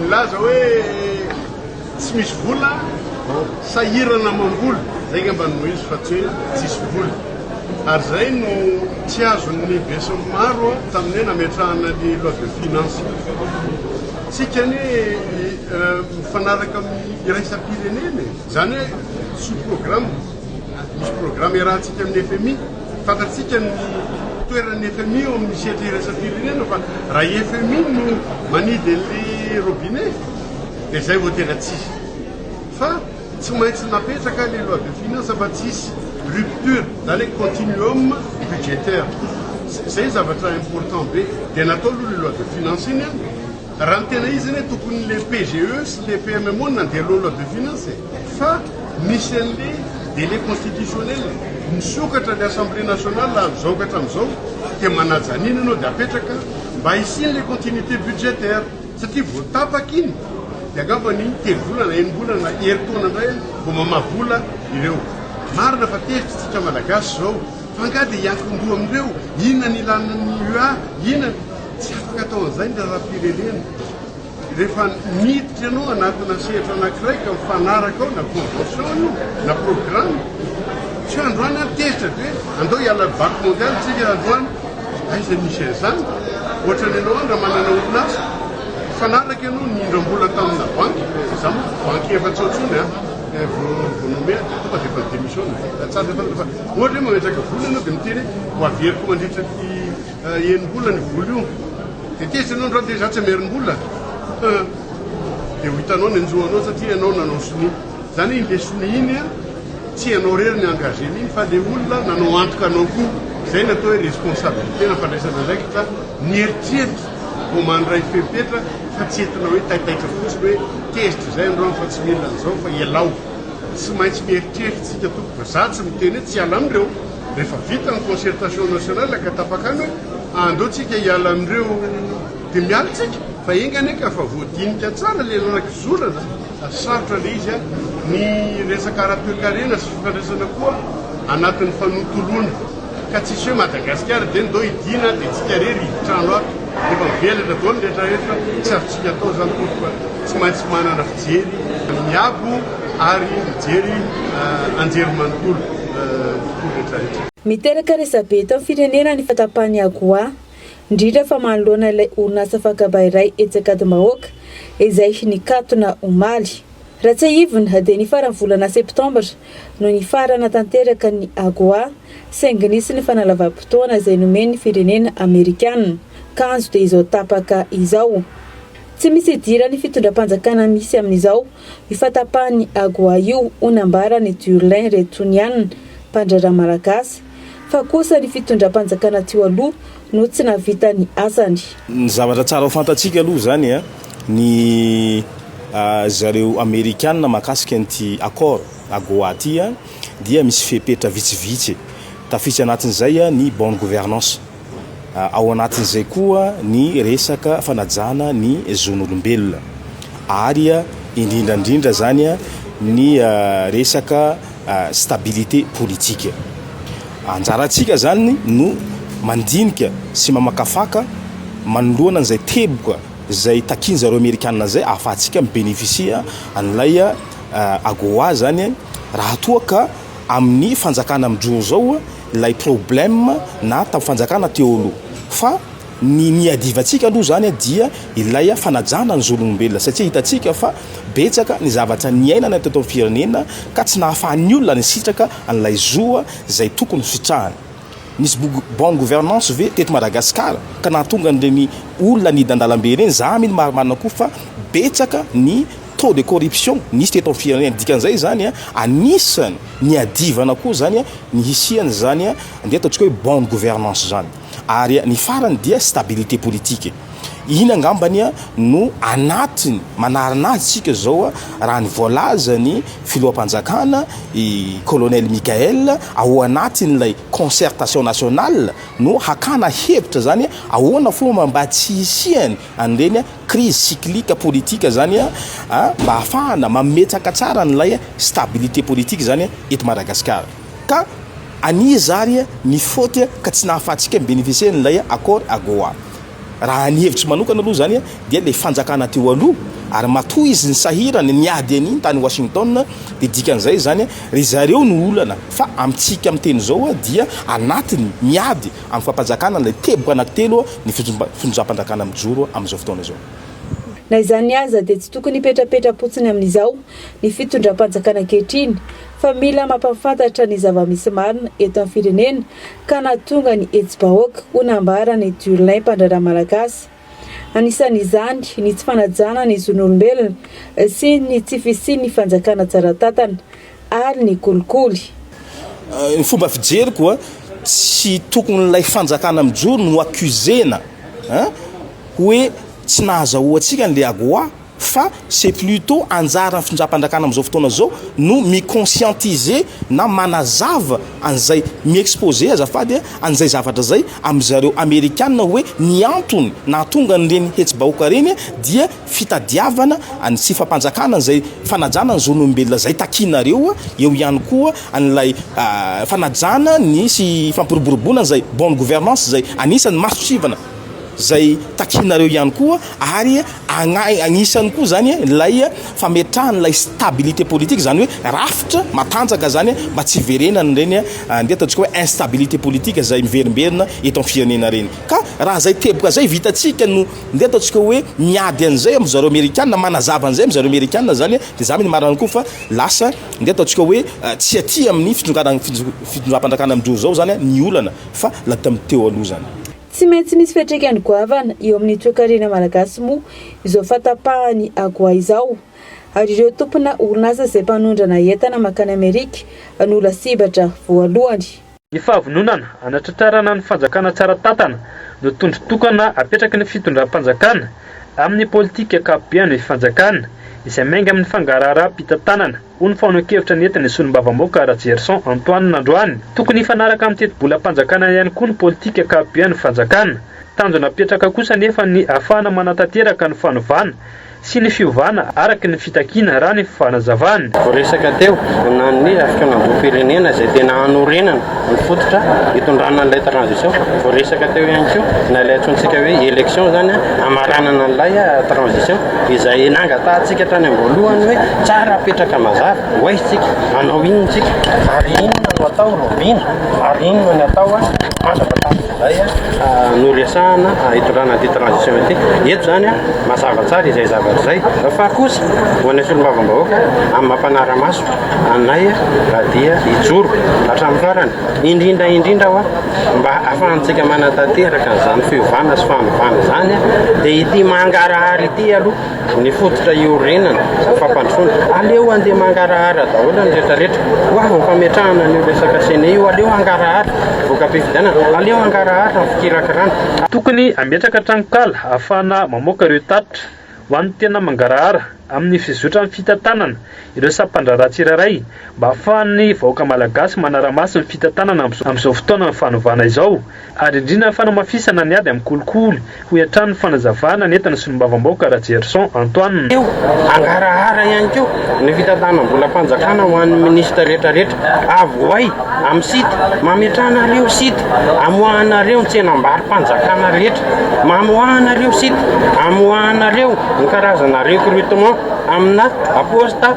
laza hoe tsy misy vola sahirana mamboly zay ngamba no izy fa tsy hoe tsisy vola ary zay no tsy azon'ny beso maro tamin'ny nametrahana ny loi de finance tsika ny mifanaraka amin'ny iraisam-pirenena zany hoe sous programme misy programme iarahantsika amin'ny FMI fantatsika ny toeran'ny FMI eo amin'ny sehatra iraisam-pirenena fa raha FMI no manidy an'le robinet dia zay vao tena tsisy fa tsy maintsy napetraka le loi de finance fa tsisy rupture zany hoe continuum budgétaire zay zavatra important be dia natao aloha le loi de finance iny raha ny tena izy iny hoe tokony le PGE sy le PMMO nandeha aloha loi de finance fa misy an'le délai constitutionnel misokatra ny assemblée nationale amizao amizao dia manajanina anao dia apetraka mba hisiny le continuité budgétaire satria voatapaka iny dia angambany telovolana enim-bolana herintaona indray vao mamavola ireo marina fa tevitritsika malagasy zao fa nga dia hiankin-doha amindreo inona ny ilana ny UA inona tsy afaka atao an'izay ny raha-pirenena rehefa miditra ianao anatina sehatra anankiray ka mifanaraka ao na convention io na programme tsy androany any tezitra be andao hiala banque mondiale tsika androany aiza misy an'izany ohatrany ianao andra manana orinasa fanaraka ianao nindram-bola tamina banque za moa banque efa tsaotsony vonomea tonga dia efa démission tsara fa ohatra hoe mametraka vola ianao dia miteny ho averiko mandritra enim-bola ny vola io dia tezitra ianao androany dia za tsy amerim-bola dia ho hitanao ny anjoanao satria ianao nanao soni zany iny le soni iny tsy ianao rery ny engagé iny fa le olona nanao antoka anao koa zay natao hoe responsabilité na fandraisana ndraiky fa nieritreritry vao mandray fepetra fa tsy entina hoe taitaitra fotsiny hoe tezitra zay androany fa tsy mila an'izao fa ialao tsy maintsy mieritreritsika tokoa za tsy miteny hoe tsy hiala amindreo rehefa vita ny concertation nationale ka tapaka any hoe andeo tsika hiala amindreo dia mialitsika fa engany eka fa voadinika tsara le anankizorana sarotra le izy ny resaka ara-toekarena sy fifandraisana koa anatin'ny fanotoloana ka tsisy hoe Madagasikara dia ndao hidina dia tsika rery trano ato efa mivelatra dao ny rehetrarehetra tsy azotsika atao zany koa tsy maintsy manana fijery miabo ary mijery anjery manontolo rehetrarehetra miteraka resabe eto amin'ny firenena ny fatapahany agoa indrindra fa manoloana ilay orinasa fakaba iray etsakady-mahoaka izay nikatona omaly raha tsy ivona dia ny farany volana septambra no ny farana tanteraka ny agoa saingy nisy ny fanalavam-potoana izay nomeny firenena amerikanina kanjo dia izao tapaka izao tsy misy idira ny fitondram-panjakana misy amin'izao ifatapahany agoa io onambara ny Durlin Retoniana mpandrara malagasy fa kosa ny fitondram-panjakana teo aloha no tsy navita ny asany. Ny zavatra tsara ho fantatsika aloha zany ny zareo amerikanina makasika an'ity accord agoa ty dia misy fepetra vitsivitsy tafitsy anatin'izay ny bonne gouvernance ao anatin'izay koa ny resaka fanajana ny zon'olombelona ary indrindrandrindra zany ny resaka stabilité politique anjaratsika zany no mandinika sy mamakafaka manoloana an'izay teboka zay takiny zareo amerikanina zay ahafahantsika mibénéficia an'ilay agoa zany raha toa ka amin'ny fanjakana amindro zao ilay problème na tamin'ny fanjakana teo aloha fa ny niadivantsika aloha zany dia ilay fanajana ny zon'olombelona satria hitatsika fa betsaka ny zavatra niainana teto amin'ny firenena ka tsy nahafahan'ny olona ny sitraka an'ilay zoa zay tokony fitrahany nisy bonne gouvernance ve teto Madagasikara ka nahatonga an'ireny olona nidan-dalambe reny za mily marimarina koa fa betsaka ny taux de corruption nisy teto amin'ny firenena dikan'izay zany anisany niadivana koa zany ny hisiany zany andeha ataontsika hoe bonne gouvernance zany ary ny farany dia stabilité politique iny angambany no anatiny manaranazy tsika zao raha ny voalaza ny filoham-panjakana i colonel Michael ao anatin'ilay concertation nationale no hakana hevitra zany ahoana fomba mba tsy hisiany an'ireny crise cyclique politique zany mba ahafahana mametaka tsara n'ilay stabilité politique zany eto Madagasikara ka anizary ny faute ka tsy nahafahantsika mibénéficier n'ilay accord agoa raha ny hevitry manokana aloha zany dia le fanjakana teo aloha ary matoa izy ny sahirany niady an'iny tany Washington dia dikan'izay zany ry zareo no olana fa amintsika amin'ny teny zao dia anatiny miady amin'ny fampanjakana ilay teboka anankitelo ny fitondram-panjakana mijoro amin'izao fotoana zao. Na izany aza dia tsy tokony hipetrapetra-potsiny amin'izao ny fitondram-panjakana ankehitriny fa mila mampafantatra ny zava-misy marina eto amin'ny firenena ka nahatonga ny hetsy-bahoaka ho nambara ny Diolain mpandraharaha malagasy. Anisan'izany ny tsy fanajana ny zon'olombelona sy ny tsy fisian'ny fanjakana tsara tatana ary ny kolikoly. Ny fomba fijeriko tsy tokony ilay fanjakana mijoro no accusena hoe tsy nahazahoantsika n'le AGOA fa c'est plutôt anjara ny fitondram-panjakana amin'izao fotoana zao no mi-conscientiser na manazava an'izay mi-exposer azafady an'izay zavatra zay amin'izareo Amerikanina hoe ny antony nahatonga n'ireny hetsy-bahoaka reny dia fitadiavana any tsy fampanjakana izay fanajana ny zon'olombelona zay takinareo eo ihany koa an'ilay fanajana ny sy fampiroboroboana izay bonne gouvernance zay anisany masosivana zay takinareo ihany koa ary agnisany koa zany lay fametrahana lay stabilité politique zany hoe rafitra matanjaka zany mba tsy verenany reny ndeha ataontsika hoe instabilité politique zay miverimberina eto amin'ny firenena reny ka raha zay teboka zay vitatsika no ndeha ataontsika hoe miady an'izay amin'ny zareo Amerikanina manazava an'izay amin'ny zareo Amerikanina zany dia zany marana koa fa lasa ndeha ataontsika hoe tsy aty amin'ny fitondram-panjakana mijoro zao zany ny olana fa la tamin'ny teo aloha zany. Tsy maintsy misy fiantraikany goavana eo amin'ny toe-karena malagasy moa izao fatapahany AGOA izao ary ireo tompona orinasa izay mpanondrana entana makany Amerika nola sibatra voalohany. Ny fahavononana anatratrarana ny fanjakana tsara tatana no tondro-tokana apetraka ny fitondram-panjakana amin'ny politika ankapobeny fanjakana izay mainga amin'ny fangaraharaha-pitantanana ho ny fanon-kevitra ny entana solombavam-bahoaka Rajerson Antoine Nandroany. Tokony hifanaraka amin'ny teti-bola-panjakana ihany koa ny politika ankapobeny fanjakana. Tanjona apetraka kosa nefa ny ahafahana manatanteraka ny fanovana sy ny fiovana araka ny fitakiana raha ny fanazavana. Resaka teo na ny afrikanam-boam-pirenena izay tena hanorenana ny fototra hitondrana an'ilay transition. Resaka teo ihany koa na ilay antsontsika hoe élection zany amaranana an'ilay transition izay nangatahantsika hatrany am-boalohany hoe tsara apetraka mazava ho aitsika manao inontsika ary inona no atao robina ary inona no atao mandrapatatizay noresahana hitondrana an'ity transition ity. Eto zany mazava tsara izay zavatra zay fa kosa hoan'ny solombavam-bahoaka amin'ny mampanara-maso anay dia hijoro hatramin'ny farany indrindra mba ahafahantsika manatanteraka an'izany fiovana sy fanovana zany dia ity mangarahara ity aloha ny fototra iorenana fampandrosoana aleo andeha mangarahara daholo ny rehetrarehetra ho avy ny fametrahana ny resaka sena io aleo angarahara voka-pifidianana aleo angarahara ny fikirakirana. Tokony ametraka tranokala ahafahana mamoaka ireo tatitra ho an'ny tena mangarahara amin'ny fizotra amin'ny fitantanana ireo sampandraraha tsirairay mba ahafahan'ny vahoaka malagasy manara-maso ny fitantanana amin'izao fotoana ny fanovana izao ary indrindra ny fanamafisana ny ady amin'ny kolikoly ho hiatrany ny fanazavana ny entana solombavam-bahoaka Rajerson Antoine. Eo angarahara ihany koa ny fitantanam-bola-panjakana ho an'ny ministra rehetrarehetra avoay amin'ny sity mametrahanareo sity amoahanareo ny tsenam-bary-panjakana rehetra mamoahanareo sity amoahanareo ny karazana recrutement amina aposta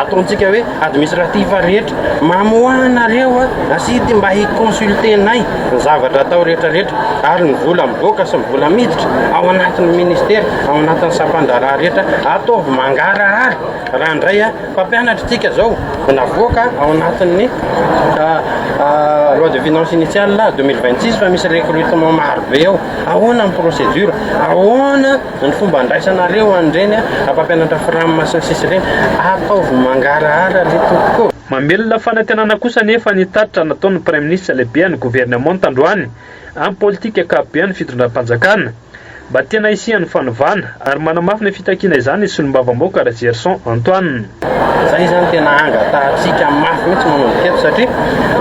ataontsika hoe administrativa rehetra mamoahanareo asidy mba hiconsultenay ny zavatra atao rehetrarehetra ary ny vola mivoaka sy ny vola miditra ao anatin'ny ministera ao anatin'ny sampandraraha rehetra ataovy mangarahara raha indray mpampianatra tsika zao navoaka ao anatin'ny loi de finance initiale 2026 fa misy recrutement maro be ao ahoana ny procédure ahoana ny fomba andraisanareo andreny mpampianatra firanomasina sisy reny ataovy mangarahara le tokoa. Mamelona fanantenana kosa nefa ny tatitra nataon'ny Prime Ministre lehibe ny gouvernement Tandroany amin'ny politika ankapobeny fitondram-panjakana mba tena isian'ny fanovana ary manamafy ny fitakiana izany solombavam-bahoaka Rajerson Antoine. Zay zany tena angatahantsika mafy mihitsy manao teto satria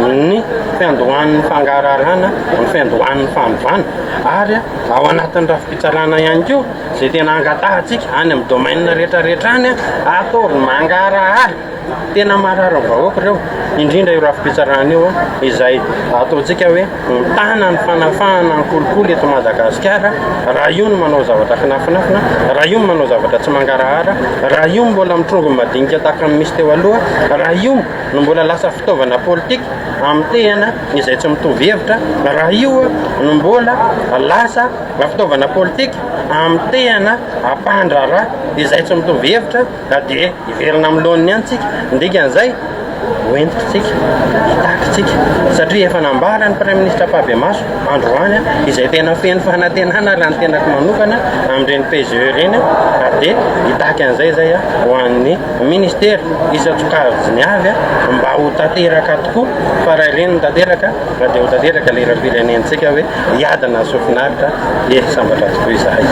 ny fiandohan'ny fangararana, ny fiandohan'ny fanovana, ary ao anatin'ny rafim-pitsarana ihany koa zay tena angatahantsika any amin'ny domaine rehetrarehetra any ataony mangarahara. Tena marary ny vahoaka ireo, indrindra io rafim-pitsarana io izay ataontsika hoe mitana ny fanafahana ny kolikoly eto Madagasikara. Raha io no manao zavatra finafinafina, raha io no manao zavatra tsy mangarahara, raha io mbola mitrongo madinika tahaka ny misy teo aloha, raha io no mbola lasa fitaovana politika amin'ny tehana izay tsy mitovy hevitra, raha io no mbola lasa fitaovana politika amin'ny tehana ampandrara izay tsy mitovy hevitra, dia iverina amin'ny lohan'ny antsika. Ndikan'izay hoentitsika, hitakitsika satria efa nambara ny Prime Ministre Pabiamaso androany izay tena feno fanantenana raha ny tenako manokana amin'ireny PGE reny, dia hitaky an'izay zay ho an'ny ministera isan-tsokajiny avy mba ho tanteraka tokoa fa raha ireny ny tanteraka dia ho tanteraka lera firenentsika hoe hiadana sofinaritra sambatra tokoa izahay.